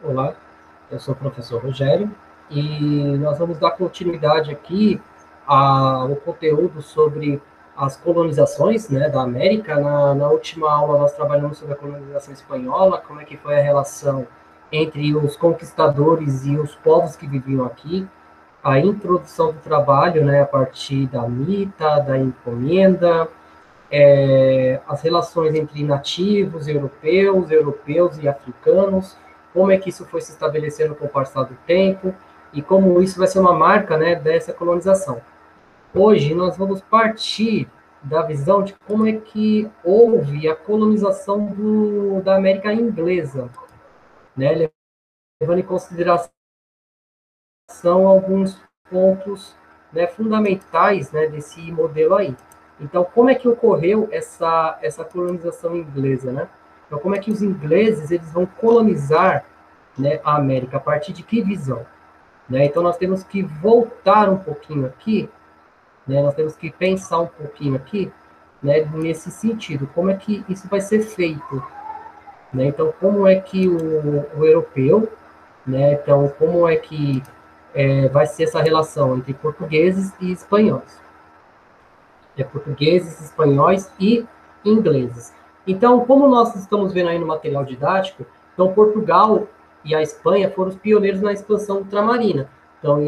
Olá, eu sou o professor Rogério e nós vamos dar continuidade aqui ao conteúdo sobre as colonizações, né, da América. Na última aula nós trabalhamos sobre a colonização espanhola, como é que foi a relação entre os conquistadores e os povos que viviam aqui, a introdução do trabalho, né, a partir da mita, da encomenda, as relações entre nativos, europeus e africanos, como é que isso foi se estabelecendo com o passar do tempo e como isso vai ser uma marca, né, dessa colonização. Hoje nós vamos partir da visão de como é que houve a colonização da América inglesa, né, levando em consideração alguns pontos, né, fundamentais, né, desse modelo aí. Então, como é que ocorreu essa colonização inglesa, né? Então, como é que os ingleses eles vão colonizar, né, a América? A partir de que visão? Né? Então, nós temos que voltar um pouquinho aqui, né? Nós temos que pensar um pouquinho aqui, né, nesse sentido. Como é que isso vai ser feito? Né? Então, como é que o europeu, né? Então, como é que vai ser essa relação entre portugueses e espanhóis? Portugueses, espanhóis e ingleses. Então, como nós estamos vendo aí no material didático, então Portugal e a Espanha foram os pioneiros na expansão ultramarina. Então,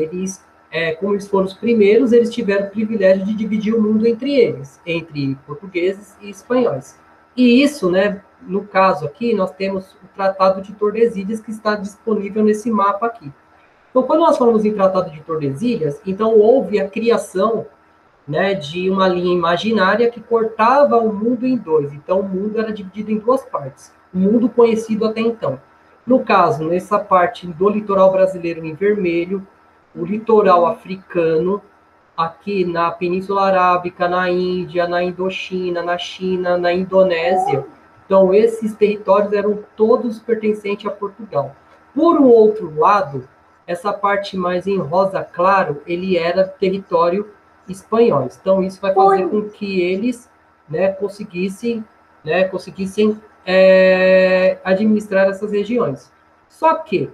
como eles foram os primeiros, eles tiveram o privilégio de dividir o mundo entre eles, entre portugueses e espanhóis. E isso, né, no caso aqui, nós temos o Tratado de Tordesilhas, que está disponível nesse mapa aqui. Então, quando nós falamos em Tratado de Tordesilhas, então houve a criação, né, de uma linha imaginária que cortava o mundo em dois. Então, o mundo era dividido em duas partes. O mundo conhecido até então. No caso, nessa parte do litoral brasileiro em vermelho, o litoral africano, aqui na Península Arábica, na Índia, na Indochina, na China, na Indonésia. Então, esses territórios eram todos pertencentes a Portugal. Por um outro lado, essa parte mais em rosa claro, ele era território espanhóis. Então, isso vai fazer com que eles, né, conseguissem administrar essas regiões. Só que,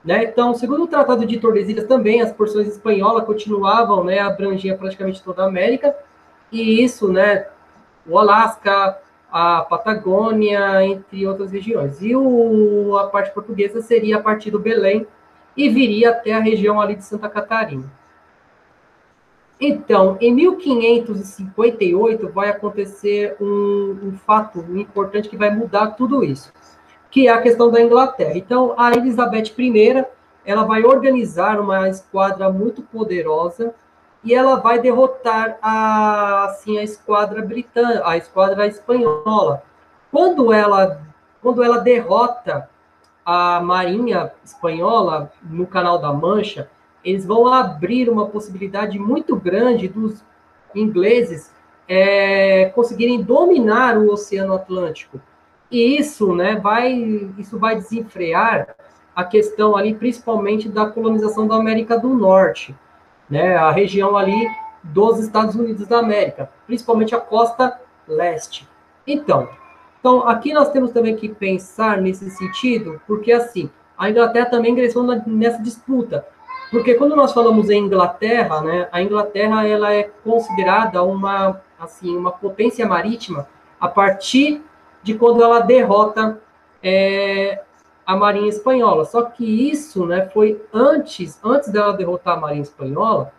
né, então, segundo o Tratado de Tordesilhas também, as porções espanholas continuavam, né, abrangendo praticamente toda a América, e isso, né, o Alasca, a Patagônia, entre outras regiões. E a parte portuguesa seria a partir do Belém e viria até a região ali de Santa Catarina. Então, em 1558 vai acontecer um fato importante que vai mudar tudo isso, que é a questão da Inglaterra. Então, a Elizabeth I, ela vai organizar uma esquadra muito poderosa e ela vai derrotar a esquadra britânica, a esquadra espanhola. Quando ela derrota a Marinha Espanhola no Canal da Mancha, eles vão abrir uma possibilidade muito grande dos ingleses conseguirem dominar o Oceano Atlântico. E isso, né, isso vai desenfrear a questão ali, principalmente da colonização da América do Norte, né, a região ali dos Estados Unidos da América, principalmente a costa leste. Então, aqui nós temos também que pensar nesse sentido, porque assim, a Inglaterra também ingressou nessa disputa. Porque quando nós falamos em Inglaterra, né, a Inglaterra ela é considerada uma potência marítima a partir de quando ela derrota a Marinha Espanhola. Só que isso, né, foi antes dela derrotar a Marinha Espanhola,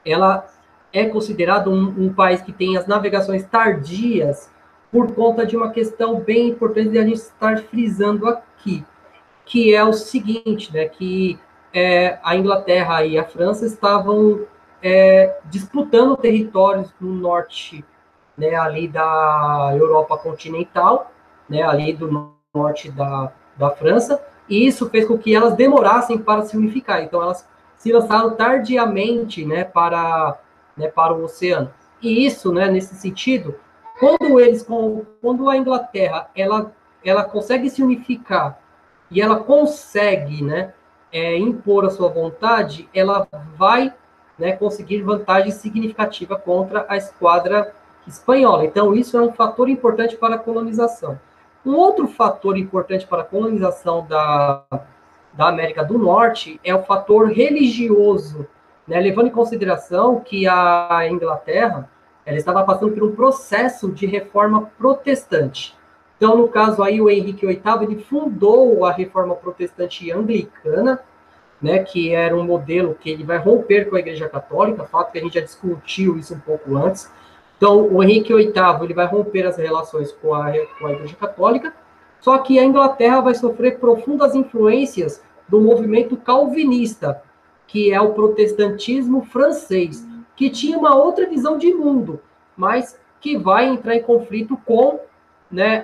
ela é considerada um país que tem as navegações tardias por conta de uma questão bem importante de a gente estar frisando aqui, que é o seguinte, né, que a Inglaterra e a França estavam disputando territórios no norte, né, ali da Europa continental, né, ali do norte da França, e isso fez com que elas demorassem para se unificar. Então, elas se lançaram tardiamente, né, para o oceano. E isso, né, nesse sentido, quando a Inglaterra ela consegue se unificar e ela consegue, né, impor a sua vontade, ela vai, né, conseguir vantagem significativa contra a esquadra espanhola. Então, isso é um fator importante para a colonização. Um outro fator importante para a colonização da América do Norte é o fator religioso, né? Levando em consideração que a Inglaterra ela estava passando por um processo de reforma protestante. Então, no caso aí, o Henrique VIII ele fundou a reforma protestante anglicana, né, que era um modelo que ele vai romper com a Igreja Católica, fato que a gente já discutiu isso um pouco antes. Então, o Henrique VIII ele vai romper as relações com a Igreja Católica, só que a Inglaterra vai sofrer profundas influências do movimento calvinista, que é o protestantismo francês, que tinha uma outra visão de mundo, mas que vai entrar em conflito com, né,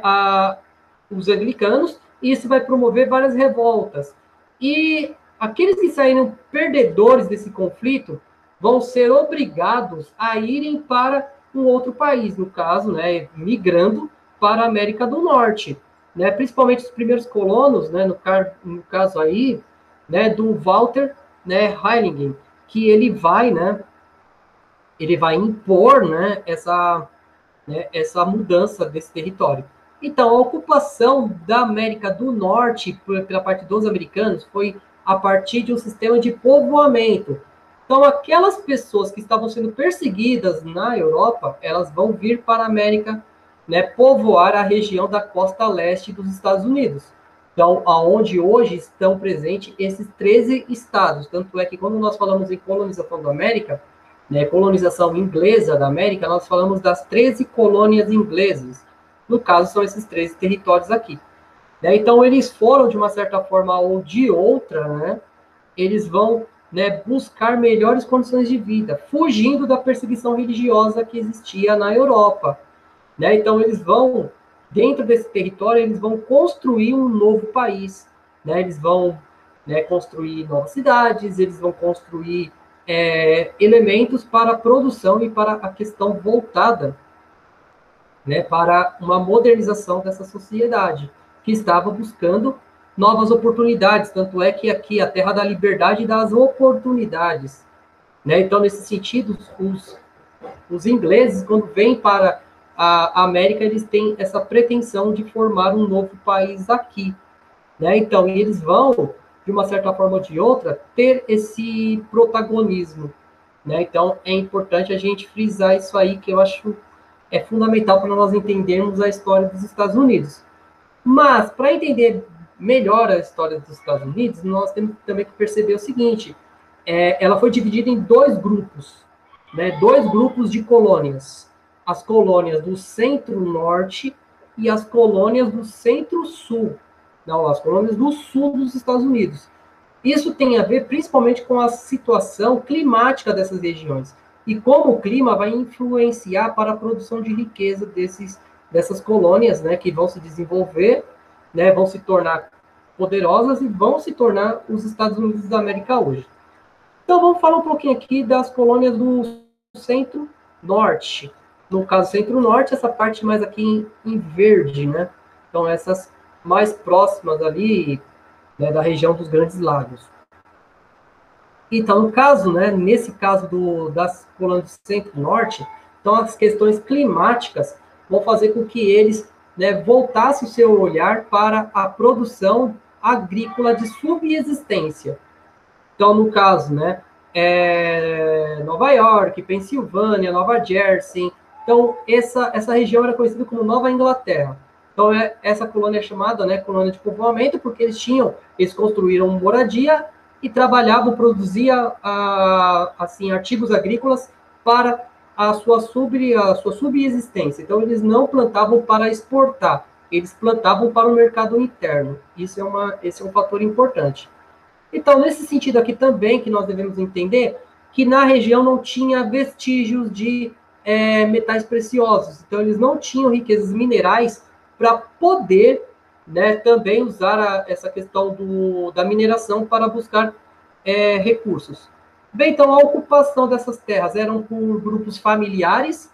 os anglicanos, e isso vai promover várias revoltas. E aqueles que saíram perdedores desse conflito vão ser obrigados a irem para um outro país, no caso, né, migrando para a América do Norte, né, principalmente os primeiros colonos, né, no caso aí, né, do Walter, né, Heiligen, que ele vai impor, essa mudança desse território. Então, a ocupação da América do Norte pela parte dos americanos foi a partir de um sistema de povoamento. Então, aquelas pessoas que estavam sendo perseguidas na Europa, elas vão vir para a América, né, povoar a região da costa leste dos Estados Unidos. Então, aonde hoje estão presentes esses 13 estados. Tanto é que quando nós falamos em colonização da América, né, colonização inglesa da América, nós falamos das 13 colônias inglesas. No caso, são esses 13 territórios aqui. Né? Então, eles foram, de uma certa forma ou de outra, né, eles vão, né, buscar melhores condições de vida, fugindo da perseguição religiosa que existia na Europa. Né? Então, eles vão, dentro desse território, eles vão construir um novo país. Né? Eles vão, né, construir novas cidades, eles vão construir elementos para a produção e para a questão voltada, né, para uma modernização dessa sociedade, que estava buscando novas oportunidades, tanto é que aqui a terra da liberdade e das oportunidades. Né? Então, nesse sentido, os ingleses, quando vêm para a América, eles têm essa pretensão de formar um novo país aqui. Né? Então, eles vão, de uma certa forma ou de outra, ter esse protagonismo. Né? Então, é importante a gente frisar isso aí, que eu acho fundamental para nós entendermos a história dos Estados Unidos. Mas, para entender melhor a história dos Estados Unidos, nós temos também que perceber o seguinte, ela foi dividida em dois grupos, né? Dois grupos de colônias. As colônias do centro-norte e as colônias do centro-sul. Não, as colônias do sul dos Estados Unidos. Isso tem a ver principalmente com a situação climática dessas regiões e como o clima vai influenciar para a produção de riqueza dessas colônias, né, que vão se desenvolver, né, vão se tornar poderosas e vão se tornar os Estados Unidos da América hoje. Então, vamos falar um pouquinho aqui das colônias do centro-norte. No caso, centro-norte, essa parte mais aqui em verde, né? Então, essas mais próximas ali, né, da região dos Grandes Lagos. Então, no caso, né, nesse caso das colônias do centro-norte, então as questões climáticas vão fazer com que eles, né, voltassem o seu olhar para a produção agrícola de subsistência. Então, no caso, né, Nova York, Pensilvânia, Nova Jersey. Então, essa região era conhecida como Nova Inglaterra. Então, essa colônia é chamada, né, colônia de povoamento, porque eles construíram moradia e trabalhavam, produziam assim, artigos agrícolas para a sua subsistência. Então, eles não plantavam para exportar, eles plantavam para o mercado interno. Esse é um fator importante. Então, nesse sentido aqui também, que nós devemos entender que na região não tinha vestígios de metais preciosos. Então, eles não tinham riquezas minerais para poder, né, também usar essa questão da mineração para buscar recursos. Bem, então, a ocupação dessas terras eram por grupos familiares,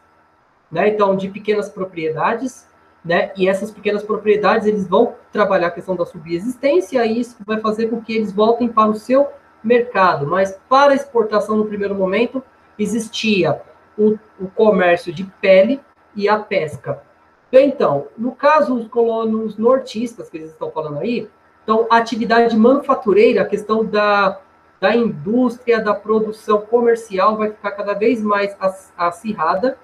né, então, de pequenas propriedades, né, e essas pequenas propriedades, eles vão trabalhar a questão da subsistência, e isso vai fazer com que eles voltem para o seu mercado. Mas, para exportação, no primeiro momento, existia o comércio de pele e a pesca. Bem, então, no caso, os colonos nortistas que eles estão falando aí, então, a atividade manufatureira, a questão da indústria, da produção comercial vai ficar cada vez mais acirrada,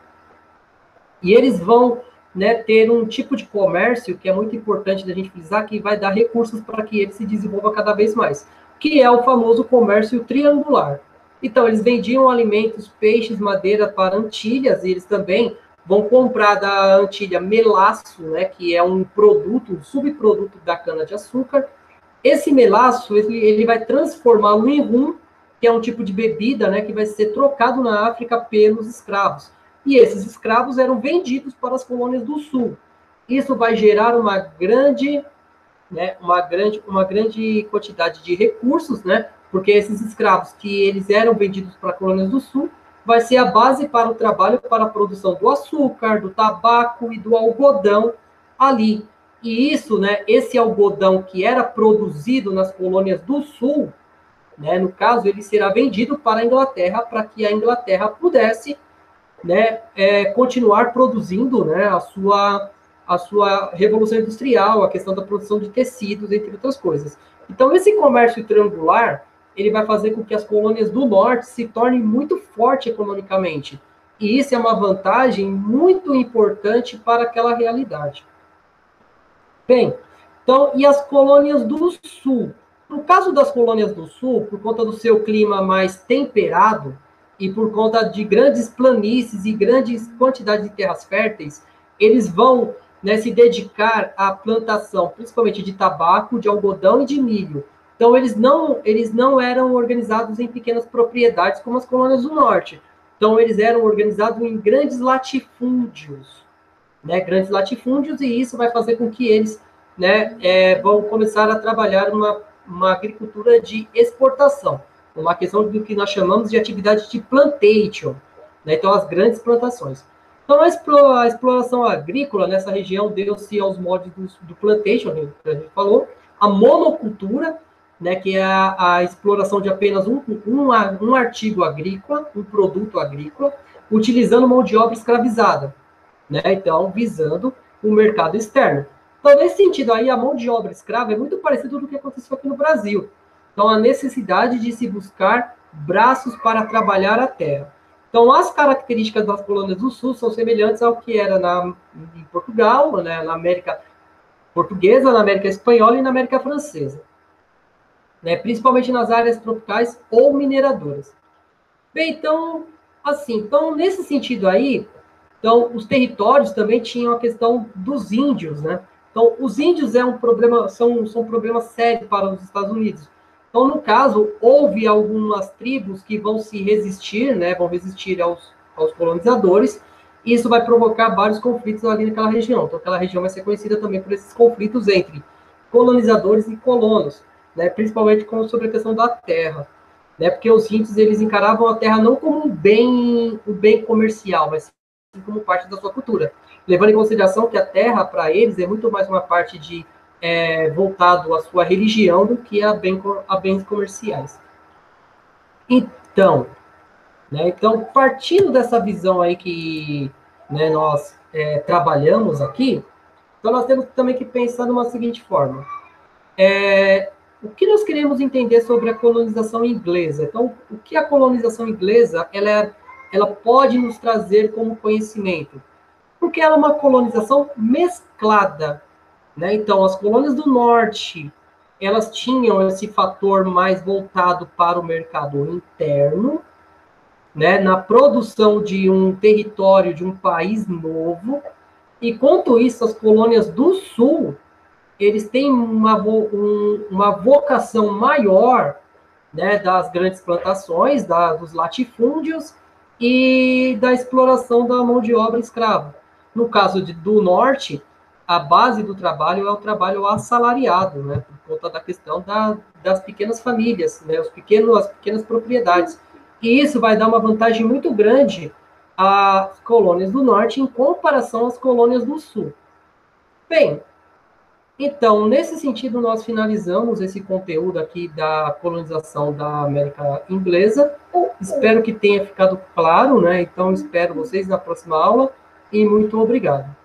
e eles vão, né, ter um tipo de comércio que é muito importante da gente frisar, que vai dar recursos para que ele se desenvolva cada vez mais, que é o famoso comércio triangular. Então, eles vendiam alimentos, peixes, madeira para Antilhas, e eles também vão comprar da Antilha melaço, né, que é um produto, um subproduto da cana-de-açúcar. Esse melaço, ele vai transformá-lo em rum, que é um tipo de bebida, né, que vai ser trocado na África pelos escravos. E esses escravos eram vendidos para as colônias do sul. Isso vai gerar uma grande quantidade de recursos, né? Porque esses escravos que eles eram vendidos para colônias do sul vai ser a base para o trabalho para a produção do açúcar, do tabaco e do algodão ali. E isso, né, esse algodão que era produzido nas colônias do sul, né, no caso, ele será vendido para a Inglaterra para que a Inglaterra pudesse, né, continuar produzindo, né, a sua revolução industrial, a questão da produção de tecidos, entre outras coisas. Então, esse comércio triangular, ele vai fazer com que as colônias do norte se tornem muito fortes economicamente. E isso é uma vantagem muito importante para aquela realidade. Bem, então, e as colônias do sul? No caso das colônias do sul, por conta do seu clima mais temperado e por conta de grandes planícies e grandes quantidades de terras férteis, eles vão, né, se dedicar à plantação, principalmente de tabaco, de algodão e de milho. Então, eles não eram organizados em pequenas propriedades como as colônias do norte. Então, eles eram organizados em grandes latifúndios, né, grandes latifúndios, e isso vai fazer com que eles, né, vão começar a trabalhar uma agricultura de exportação, uma questão do que nós chamamos de atividade de plantation, né, então as grandes plantações. Então a exploração agrícola nessa região deu-se aos moldes do plantation, que a gente falou, a monocultura, né, que é a exploração de apenas um artigo agrícola, um produto agrícola, utilizando mão de obra escravizada, né? Então, visando o mercado externo. Então, nesse sentido aí, a mão de obra escrava é muito parecido com o que aconteceu aqui no Brasil. Então, a necessidade de se buscar braços para trabalhar a terra. Então, as características das colônias do Sul são semelhantes ao que era em Portugal, né, na América Portuguesa, na América Espanhola e na América Francesa, né, principalmente nas áreas tropicais ou mineradoras. Bem, então, assim, então, nesse sentido aí, então, os territórios também tinham a questão dos índios, né? Então, os índios é um problema, são um problema sério para os Estados Unidos. Então, no caso, houve algumas tribos que vão se resistir, né? Vão resistir aos colonizadores, e isso vai provocar vários conflitos ali naquela região. Então, aquela região vai ser conhecida também por esses conflitos entre colonizadores e colonos, né? Principalmente sobre a questão da terra, né? Porque os índios eles encaravam a terra não como um bem comercial, mas como parte da sua cultura, levando em consideração que a terra para eles é muito mais uma parte de voltado à sua religião do que a bens comerciais. Então, né, então partindo dessa visão aí que, né, nós trabalhamos aqui, então nós temos também que pensar numa seguinte forma: o que nós queremos entender sobre a colonização inglesa? Então, o que a colonização inglesa ela pode nos trazer como conhecimento? Porque ela é uma colonização mesclada, né? Então, as colônias do norte, elas tinham esse fator mais voltado para o mercado interno, né? Na produção de um território, de um país novo. E, quanto isso, as colônias do sul, eles têm uma vocação maior, né, das grandes plantações, dos latifúndios e da exploração da mão de obra escrava. No caso do norte, a base do trabalho é o trabalho assalariado, né, por conta da questão das pequenas famílias, né, as pequenas propriedades. E isso vai dar uma vantagem muito grande às colônias do norte em comparação às colônias do sul. Bem, então, nesse sentido, nós finalizamos esse conteúdo aqui da colonização da América Inglesa. Espero que tenha ficado claro, né? Então, espero vocês na próxima aula e muito obrigado.